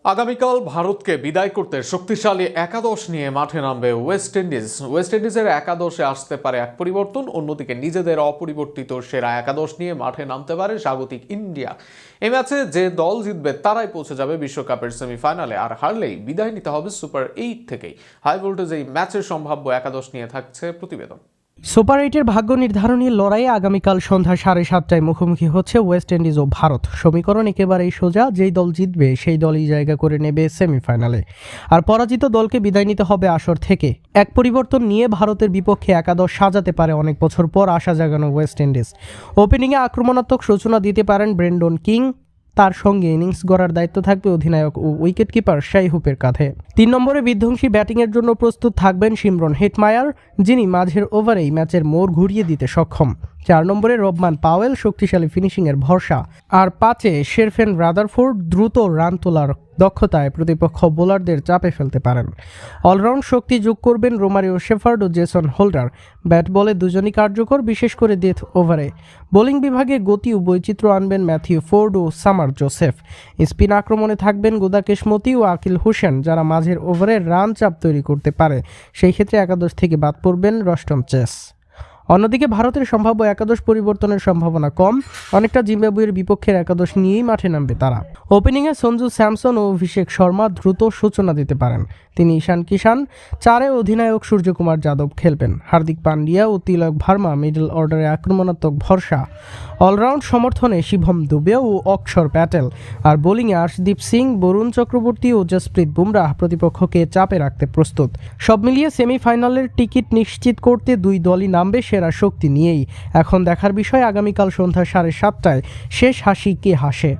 আগামীকাল ভারতকে বিদায় করতে শক্তিশালী একাদশ নিয়ে মাঠে নামবে ওয়েস্ট ইন্ডিজ। ওয়েস্ট ইন্ডিজের একাদশে আসতে পারে এক পরিবর্তন, অন্যদিকে নিজেদের অপরিবর্তিত সেরা একাদশ নিয়ে মাঠে নামতে পারে স্বাগতিক ইন্ডিয়া। এই ম্যাচে যে দল জিতবে তারাই পৌঁছে যাবে বিশ্বকাপের সেমিফাইনালে, আর হারলেই বিদায় নিতে হবে সুপার 8 থেকেই। হাই ভোল্টেজ এই ম্যাচের সম্ভাব্য একাদশ নিয়ে থাকছে প্রতিবেদন। সুপার 8-এর ভাগ্য নির্ধারণী লড়াইয়ে আগামীকাল সন্ধ্যা 7:30টায় মুখোমুখি হচ্ছে ওয়েস্ট ইন্ডিজ ও ভারত। সমীকরণ একেবারেই সোজা, যেই দল জিতবে সেই দলই জায়গা করে নেবে সেমিফাইনালে, আর পরাজিত দলকে বিদায় নিতে হবে আসর থেকে। এক পরিবর্তন নিয়ে ভারতের বিপক্ষে একাদশ সাজাতে পারে অনেক বছর পর আশা জাগানো ওয়েস্ট ইন্ডিজ। ওপেনিংয়ে আক্রমণাত্মক সূচনা দিতে পারেন ব্রেন্ডন কিং, তার সঙ্গে ইনিংস গড়ার দায়িত্ব থাকবে অধিনায়ক ও উইকেট কিপার শাই হোপের কাঁধে। 3 নম্বরে বিধ্বংসী ব্যাটিংয়ের জন্য প্রস্তুত থাকবেন শিমরন হেটমায়ার, যিনি মাঝের ওভারেই ম্যাচের মোড় ঘুরিয়ে দিতে সক্ষম। 4 নম্বরে রবমান পাওয়েল শক্তিশালী ফিনিশিংয়ের ভরসা, আর 5-এ শেরফেন রাদারফোর্ড দ্রুত রান তোলার দক্ষতায় প্রতিপক্ষ বোলারদের চাপে ফেলতে পারেন। অলরাউন্ড শক্তি যোগ করবেন রোমারিও শেফার্ড ও জেসন হোল্ডার। ব্যাট বলে দুজনই কার্যকর, বিশেষ করে ডেথ ওভারে। বোলিং বিভাগে গতি ও বৈচিত্র্য আনবেন ম্যাথিউ ফোর্ড ও সামার জোসেফ। স্পিন আক্রমণে থাকবেন গুদাকেশ মতি ও আকিল হোসেন, যারা মাঝের ওভারে রান চাপ তৈরি করতে পারে। সেই ক্ষেত্রে একাদশ থেকে বাদ পড়বেন রস্টন চেস। অন্যদিকে ভারতের সম্ভাব্য একাদশ পরিবর্তনের সম্ভাবনা কম, অনেকটা জিম্বাবুয়ের বিপক্ষের একাদশ নিয়েই মাঠে নামবে তারা। ওপেনিংয়ে সঞ্জু স্যামসন ও অভিষেক শর্মা দ্রুত সূচনা দিতে পারেন, তিনি ঈশান কিষান। 4-এ অধিনায়ক সূর্যকুমার যাদব খেলবেন। হার্দিক পান্ডিয়া ও তিলক ভার্মা মিডল অর্ডারে আক্রমণাত্মক ভরসা। অলরাউন্ড সমর্থনে শিভম দুবে ও অক্ষর প্যাটেল, আর বোলিংয়ে আর্শদীপ সিং, বরুণ চক্রবর্তী ও জসপ্রীত বুমরাহ প্রতিপক্ষকে চাপে রাখতে প্রস্তুত। সব মিলিয়ে সেমিফাইনালের টিকিট নিশ্চিত করতে দুই দলই নামবে সেরা শক্তি নিয়েই। এখন দেখার বিষয় আগামীকাল সন্ধ্যা 7:30টায় শেষ হাসি কে হাসে।